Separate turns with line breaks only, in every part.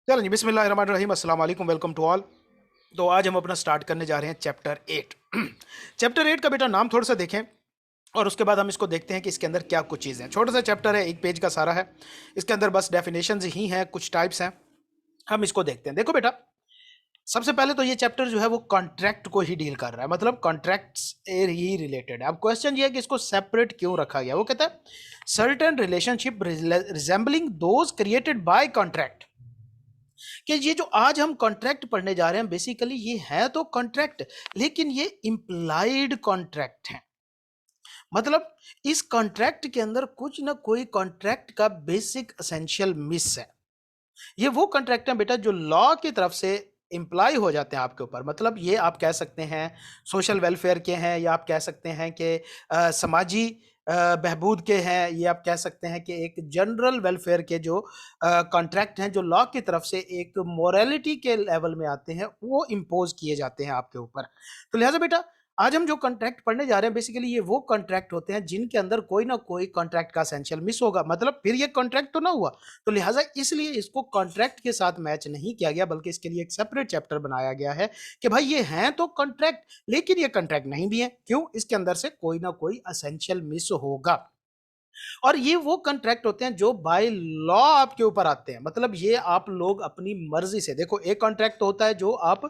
चलो जी, बिस्मिल्लाहिर्रहमानिर्रहीम, अस्सलाम वालेकुम, वेलकम टू ऑल। तो आज हम अपना स्टार्ट करने जा रहे हैं चैप्टर 8। चैप्टर 8 का बेटा नाम थोड़ा सा देखें और उसके बाद हम इसको देखते हैं कि इसके अंदर क्या कुछ चीज़ें हैं। छोटा सा चैप्टर है, एक पेज का सारा है। इसके अंदर बस डेफिनेशंस ही हैं, कुछ टाइप्स हैं। हम इसको देखते हैं। देखो बेटा, सबसे पहले तो ये चैप्टर जो है वो कॉन्ट्रैक्ट को ही डील कर रहा है, मतलब कॉन्ट्रैक्ट्स ही रिलेटेड है। अब क्वेश्चन ये है कि इसको सेपरेट क्यों रखा गया। वो कहता है certain relationship resembling those created by contract, कि ये जो आज हम कॉन्ट्रैक्ट पढ़ने जा रहे हैं बेसिकली ये है तो कॉन्ट्रैक्ट, लेकिन ये इंप्लाइड कॉन्ट्रैक्ट है। मतलब इस कॉन्ट्रैक्ट के अंदर कुछ ना कोई कॉन्ट्रैक्ट का बेसिक एसेंशियल मिस है। ये वो कॉन्ट्रैक्ट है बेटा जो लॉ की तरफ से इंप्लाई हो जाते हैं आपके ऊपर। मतलब ये आप कह सकते हैं सोशल वेलफेयर के हैं, या आप कह सकते हैं कि समाजी बहबूद के हैं, ये आप कह सकते हैं कि एक जनरल वेलफेयर के जो कॉन्ट्रैक्ट हैं जो लॉ की तरफ से एक मोरालिटी के लेवल में आते हैं, वो इम्पोज किए जाते हैं आपके ऊपर। तो लिहाजा बेटा आज हम जो कॉन्ट्रैक्ट पढ़ने जा रहे हैं बेसिकली ये वो कॉन्ट्रैक्ट होते हैं जिनके अंदर कोई ना कोई कॉन्ट्रैक्ट का एसेंशियल मिस होगा, मतलब फिर ये कॉन्ट्रैक्ट तो ना हुआ। तो लिहाजा इसलिए इसको कॉन्ट्रैक्ट के साथ मैच नहीं किया गया, बल्कि इसके लिए एक सेपरेट चैप्टर बनाया गया है कि भाई ये हैं तो कॉन्ट्रैक्ट, लेकिन ये कॉन्ट्रैक्ट नहीं भी है। क्यों? इसके अंदर से कोई ना कोई एसेंशियल मिस होगा। और ये वो कॉन्ट्रैक्ट होते हैं जो बाय लॉ आपके ऊपर आते हैं। मतलब ये आप लोग अपनी मर्जी से, देखो एक कॉन्ट्रैक्ट तो होता है जो आप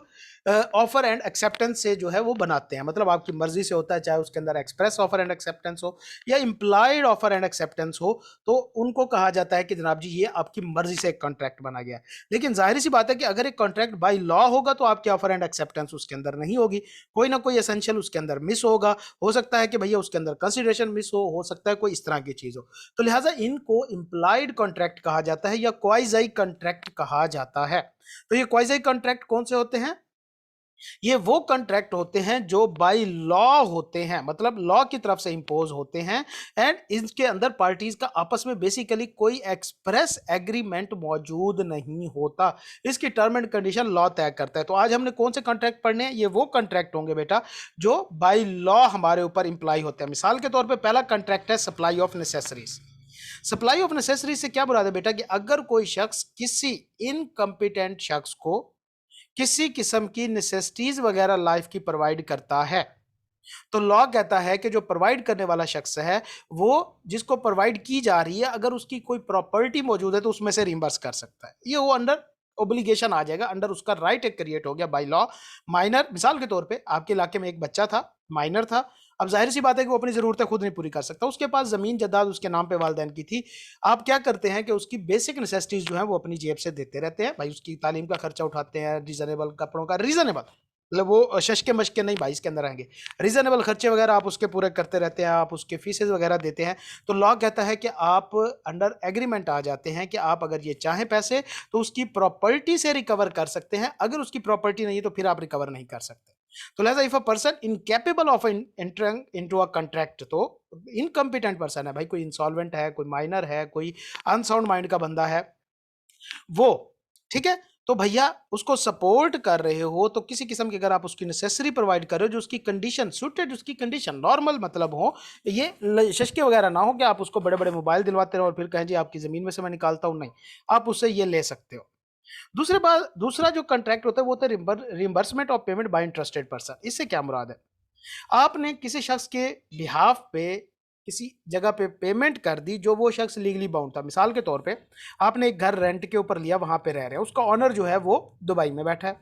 ऑफर एंड एक्सेप्टेंस से जो है वो बनाते हैं, मतलब आपकी मर्जी से होता है, चाहे उसके अंदर एक्सप्रेस ऑफर एंड एक्सेप्टेंस हो या इंप्लाइड ऑफर एंड एक्सेप्टेंस हो, तो उनको कहा जाता है कि जनाब जी ये आपकी मर्जी से एक कॉन्ट्रैक्ट बना गया है। लेकिन जाहिर सी बात है कि अगर एक कॉन्ट्रैक्ट बाय लॉ होगा तो आपकी ऑफर एंड एक्सेप्टेंस उसके अंदर नहीं होगी, कोई ना कोई एसेंशियल उसके अंदर मिस होगा। हो सकता है कि भैया उसके अंदर कंसिडरेशन मिस हो सकता है कोई इस तरह की चीज हो। तो लिहाजा इनको इंप्लाइड कॉन्ट्रैक्ट कहा जाता है या क्वाइजाई कॉन्ट्रैक्ट कहा जाता है। तो ये क्वाइजाई कॉन्ट्रैक्ट कौन से होते हैं? ये वो कॉन्ट्रैक्ट होते हैं जो बाय लॉ होते हैं, मतलब लॉ की तरफ से इंपोज होते हैं। एंड इसके अंदर पार्टीज का आपस में बेसिकली कोई एक्सप्रेस एग्रीमेंट मौजूद नहीं होता। इसकी टर्म एंड कंडीशन लॉ तय करता है। तो आज हमने कौन से कॉन्ट्रैक्ट पढ़ने हैं? ये वो कॉन्ट्रैक्ट होंगे बेटा जो बाय लॉ हमारे ऊपर इंप्लाई होते हैं। मिसाल के तौर पर पहला कॉन्ट्रैक्ट है supply of necessaries. Supply of necessary से क्या मुराद है बेटा कि अगर कोई शख्स किसी इनकम्पिटेंट शख्स को किसी किस्म की नेसेसिटीज वगैरह लाइफ की प्रोवाइड करता है, तो लॉ कहता है कि जो प्रोवाइड करने वाला शख्स है वो जिसको प्रोवाइड की जा रही है अगर उसकी कोई प्रॉपर्टी मौजूद है तो उसमें से रिम्बर्स कर सकता है। ये वो अंडर ओब्लिगेशन आ जाएगा, अंडर उसका राइट एक क्रिएट हो गया बाय लॉ। माइनर, मिसाल के तौर पे आपके इलाके में एक बच्चा था, माइनर था। अब जाहिर सी बात है कि वो अपनी जरूरतें खुद नहीं पूरी कर सकता, उसके पास जमीन जायदाद उसके नाम पे वालिदैन की थी। आप क्या करते हैं कि उसकी बेसिक नेसेसिटीज जो है वो अपनी जेब से देते रहते हैं। भाई उसकी तालीम का खर्चा उठाते हैं, रीजनेबल कपड़ों का, रीजनेबल मतलब वो शशके मशके नहीं भाई, इसके अंदर आएंगे रीजनेबल खर्चे वगैरह आप उसके पूरे करते रहते हैं, आप उसके फीसेज वगैरह देते हैं। तो लॉ कहता है कि आप अंडर एग्रीमेंट आ जाते हैं कि आप अगर ये चाहें पैसे तो उसकी प्रॉपर्टी से रिकवर कर सकते हैं, अगर उसकी प्रॉपर्टी नहीं है तो फिर आप रिकवर नहीं कर सकते। तो लिहाजा if a person incapable of entering into a contract, तो इनकम्पिटेंट पर्सन है भाई, कोई इंसॉल्वेंट है, कोई माइनर है, कोई अनसाउंड माइंड का बंदा है वो, ठीक है। तो भैया उसको सपोर्ट कर रहे हो तो किसी किस्म की अगर आप उसकी नेसेसरी प्रोवाइड कर रहे हो जो उसकी कंडीशन सुटेड, उसकी कंडीशन नॉर्मल मतलब हो, ये शशके वगैरह ना हो कि आप उसको बड़े बड़े मोबाइल दिलवाते रहो और फिर कहें जी आपकी जमीन में से मैं निकालता हूं, नहीं, आप उससे ये ले सकते हो। दूसरा जो कॉन्ट्रैक्ट होता है वो होता है reimbursement of payment by interested person. इससे क्या मुराद है? आपने किसी शख्स के बिहाफ पे किसी जगह पे पेमेंट कर दी जो वो शख्स लीगली बाउंड था। मिसाल के तौर पे आपने एक घर रेंट के ऊपर लिया, वहां पे रह रहे हैं, उसका ऑनर जो है वो दुबई में बैठा है,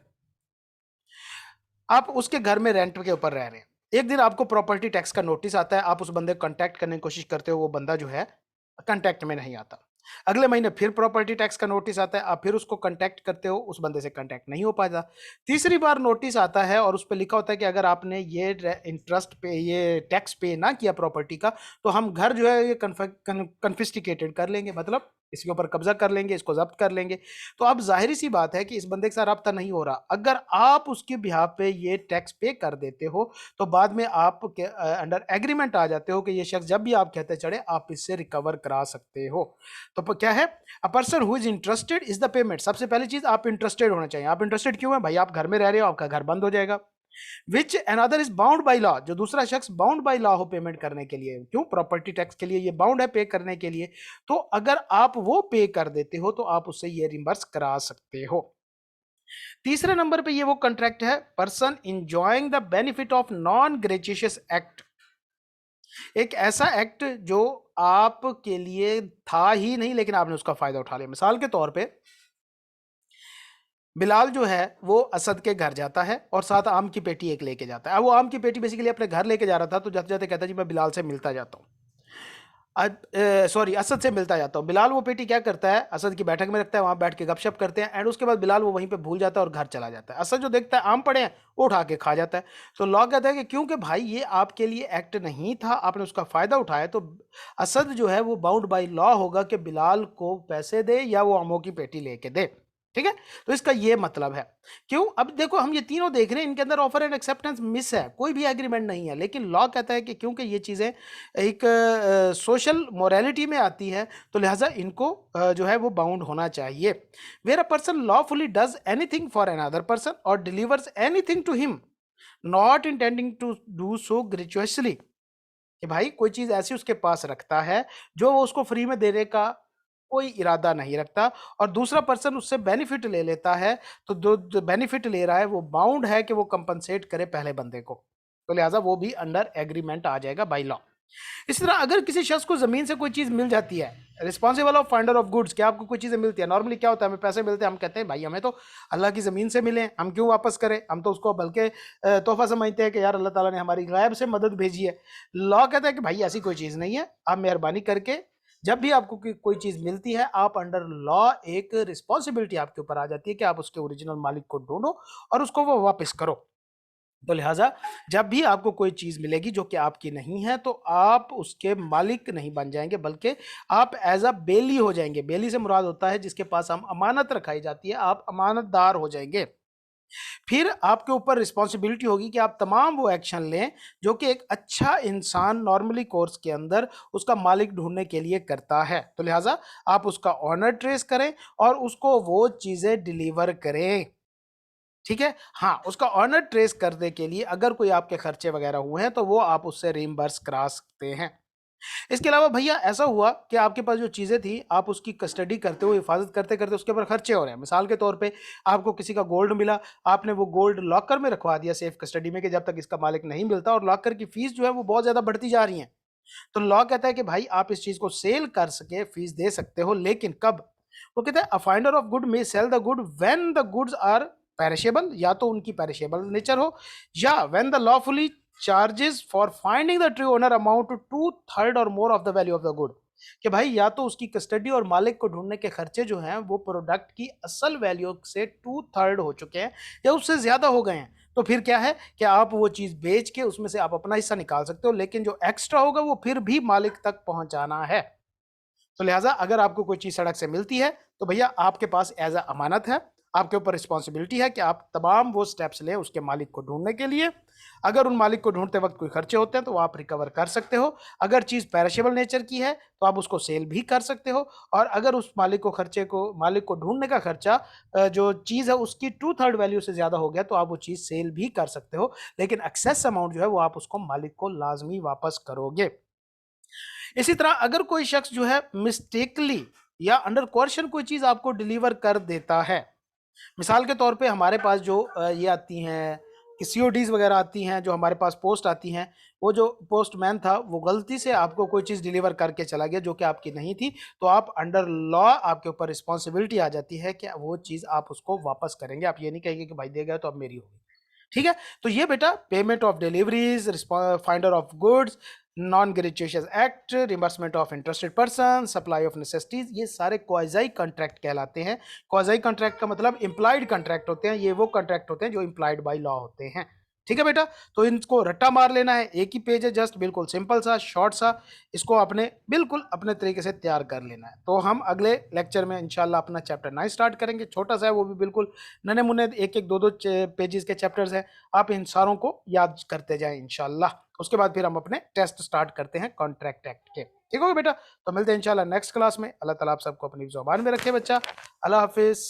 आप उसके घर में रेंट के ऊपर रह रहे हैं। एक दिन आपको प्रॉपर्टी टैक्स का नोटिस आता है, आप उस बंदे को कांटेक्ट करने की कोशिश करते हो, वो बंदा जो है कांटेक्ट में नहीं आता। अगले महीने फिर प्रॉपर्टी टैक्स का नोटिस आता है, आप फिर उसको कांटेक्ट करते हो, उस बंदे से कांटेक्ट नहीं हो पाता। तीसरी बार नोटिस आता है और उस पर लिखा होता है कि अगर आपने ये इंटरेस्ट पे, ये टैक्स पे ना किया प्रॉपर्टी का, तो हम घर जो है ये कन्फिस्टिकेटेड कर लेंगे, मतलब इसके ऊपर कब्जा कर लेंगे, इसको जब्त कर लेंगे। तो अब जाहिर सी बात है कि इस बंदे के साथ रब्ता नहीं हो रहा। अगर आप उसके बिहाफ पे ये टैक्स पे कर देते हो तो बाद में आप अंडर एग्रीमेंट आ जाते हो कि ये शख्स जब भी आप कहते चढ़े आप इससे रिकवर करा सकते हो। तो क्या है? A person who is interested is the payment. सबसे पहली चीज आप इंटरेस्टेड होना चाहिए। आप इंटरेस्टेड क्यों है भाई? आप घर में रह रहे हो, आपका घर बंद हो जाएगा, which another is bound by law, जो दूसरा शख्स बाउंड बाई लॉ हो पेमेंट करने के लिए, क्यों, प्रॉपर्टी टैक्स के लिए ये बाउंड है पे करने के लिए, तो अगर आप वो पे कर देते हो तो आप उससे ये रिम्बर्स करा सकते हो। तीसरे नंबर पे ये वो कॉन्ट्रैक्ट है, person enjoying the benefit of non gratuitous act, एक ऐसा एक्ट जो आपके लिए था ही नहीं लेकिन आपने उसका फायदा उठा लिया। मिसाल के तौर पे बिलाल जो है वो असद के घर जाता है और साथ आम की पेटी एक लेके जाता है। अब वो आम की पेटी बेसिकली अपने घर लेके जा रहा था, तो जाते जाते कहता है जी मैं बिलाल से मिलता जाता हूँ, सॉरी असद से मिलता जाता हूँ। बिलाल वो पेटी क्या करता है, असद की बैठक में रखता है, वहां बैठ के गपशप करते हैं, एंड उसके बाद बिलाल वो वहीं पे भूल जाता है और घर चला जाता है। असद जो देखता है आम पड़े हैं वो उठा के खा जाता है। तो लॉ कहता है कि क्योंकि भाई ये आपके लिए एक्ट नहीं था, आपने उसका फायदा उठाया, तो असद जो है वो बाउंड बाई लॉ होगा कि बिलाल को पैसे दे या वो आमों की पेटी लेके दे। ठीक है, तो इसका ये मतलब है। क्यों, अब देखो हम ये तीनों देख रहे हैं, इनके अंदर ऑफर एंड एक्सेप्टेंस मिस है, कोई भी एग्रीमेंट नहीं है, लेकिन लॉ कहता है कि क्योंकि ये चीजें एक सोशल मोरालिटी में आती है तो लिहाजा इनको जो है वो बाउंड होना चाहिए। Where a person lawfully does anything for another person और delivers anything to him not intending to do so gratuitously, कि भाई कोई चीज ऐसी उसके पास रखता है जो वो उसको फ्री में देने का कोई इरादा नहीं रखता, और दूसरा पर्सन उससे बेनिफिट ले लेता है, तो जो बेनिफिट ले रहा है वो बाउंड है कि वो कंपनसेट करे पहले बंदे को, तो लिहाजा वो भी अंडर एग्रीमेंट आ जाएगा बाई लॉ। इसी तरह अगर किसी शख्स को जमीन से कोई चीज मिल जाती है, responsible of finder of goods, क्या आपको कोई चीजें मिलती है, नॉर्मली क्या होता है, हमें पैसे मिलते हैं, हम कहते हैं भाई हमें तो अल्लाह की जमीन से मिले, हम क्यों वापस करें, हम तो उसको बल्कि तोहफा समझते हैं कि यार अल्लाह ताला ने हमारी गायब से मदद भेजी है। लॉ कहता है कि भाई ऐसी कोई चीज नहीं है, आप मेहरबानी करके जब भी आपको कोई चीज मिलती है, आप अंडर लॉ एक रिस्पॉन्सिबिलिटी आपके ऊपर आ जाती है कि आप उसके ओरिजिनल मालिक को ढूंढो और उसको वो वापस करो। तो लिहाजा जब भी आपको कोई चीज मिलेगी जो कि आपकी नहीं है, तो आप उसके मालिक नहीं बन जाएंगे, बल्कि आप एज अ बेली हो जाएंगे। बेली से मुराद होता है जिसके पास हम अमानत रखाई जाती है, आप अमानतदार हो जाएंगे। फिर आपके ऊपर रिस्पॉन्सिबिलिटी होगी कि आप तमाम वो एक्शन लें जो कि एक अच्छा इंसान नॉर्मली कोर्स के अंदर उसका मालिक ढूंढने के लिए करता है। तो लिहाजा आप उसका ऑनर ट्रेस करें और उसको वो चीजें डिलीवर करें। ठीक है, हाँ, उसका ऑनर ट्रेस करने के लिए अगर कोई आपके खर्चे वगैरह हुए हैं तो वो आप उससे रिम्बर्स करा सकते हैं। इसके अलावा भैया ऐसा हुआ कि आपके पास जो चीजें थी आप उसकी कस्टडी करते हुए, हिफाजत करते करते उसके ऊपर खर्चे हो रहे हैं। मिसाल के तौर पे आपको किसी का गोल्ड मिला, आपने वो गोल्ड लॉकर में रखवा दिया सेफ कस्टडी में कि जब तक इसका मालिक नहीं मिलता, और लॉकर की फीस जो है वो बहुत ज्यादा बढ़ती जा रही है। तो लॉ कहता है कि भाई आप इस चीज को सेल कर सके, फीस दे सकते हो, लेकिन कब, वो कहता है a finder of good may sell the good when the goods are perishable, या तो उनकी पेरिशेबल नेचर हो, या when the lawfully charges for finding the true owner amount to 2/3 or more of the value of the good, कि भाई या तो उसकी कस्टडी और मालिक को ढूंढने के खर्चे जो हैं वो प्रोडक्ट की असल वैल्यू से 2/3 हो चुके हैं या उससे ज्यादा हो गए हैं, तो फिर क्या है कि आप वो चीज बेच के उसमें से आप अपना हिस्सा निकाल सकते हो, लेकिन जो एक्स्ट्रा होगा वो फिर भी मालिक तक पहुंचाना है। तो लिहाजा अगर आपको कोई चीज सड़क से मिलती है तो भैया आपके पास एज अ अमानत है, आपके ऊपर रिस्पॉन्सिबिलिटी है कि आप तमाम वो स्टेप्स लें उसके मालिक को ढूंढने के लिए। अगर उन मालिक को ढूंढते वक्त कोई खर्चे होते हैं तो आप रिकवर कर सकते हो। अगर चीज पेरिशेबल नेचर की है तो आप उसको सेल भी कर सकते हो, और अगर उस मालिक को ढूंढने का खर्चा जो चीज है उसकी 2/3 वैल्यू से ज्यादा हो गया तो आप वो चीज सेल भी कर सकते हो, लेकिन एक्सेस अमाउंट जो है वो आप उसको मालिक को लाजमी वापस करोगे। इसी तरह अगर कोई शख्स जो है मिस्टेकली या अंडर कोर्शन कोई चीज आपको डिलीवर कर देता है, मिसाल के तौर पे हमारे पास जो ये आती हैं कि सीओडीज वगैरह आती हैं, जो हमारे पास पोस्ट आती हैं, वो जो पोस्टमैन था वो गलती से आपको कोई चीज़ डिलीवर करके चला गया जो कि आपकी नहीं थी, तो आप अंडर लॉ आपके ऊपर रिस्पॉन्सिबिलिटी आ जाती है कि वो चीज़ आप उसको वापस करेंगे। आप ये नहीं कहेंगे कि भाई दे गए तो अब मेरी होगी। ठीक है, तो ये बेटा payment of deliveries, finder of goods, non gratuitous act, reimbursement of interested person, supply of necessities, ये सारे क्वाजाई कॉन्ट्रैक्ट कहलाते हैं। क्वाजाई कॉन्ट्रैक्ट का मतलब इंप्लाइड कॉन्ट्रैक्ट होते हैं, ये वो कॉन्ट्रैक्ट होते हैं जो इंप्लाइड बाय लॉ होते हैं। ठीक है बेटा, तो इनको रट्टा मार लेना है, एक ही पेज है, जस्ट बिल्कुल सिंपल सा शॉर्ट सा, इसको आपने बिल्कुल अपने तरीके से तैयार कर लेना है। तो हम अगले लेक्चर में इंशाल्लाह अपना चैप्टर 9 स्टार्ट करेंगे, छोटा सा है वो भी, बिल्कुल नन्हे मुन्ने एक एक दो दो पेजेस के चैप्टर्स हैं, आप इन सारों को याद करते जाएं इंशाल्लाह। उसके बाद फिर हम अपने टेस्ट स्टार्ट करते हैं कॉन्ट्रैक्ट एक्ट के। ठीक होगा बेटा, तो मिलते हैं इंशाल्लाह नेक्स्ट क्लास में। अल्लाह ताला आप सबको अपनी ज़ुबान में रखे बच्चा। अल्लाह हाफिज़।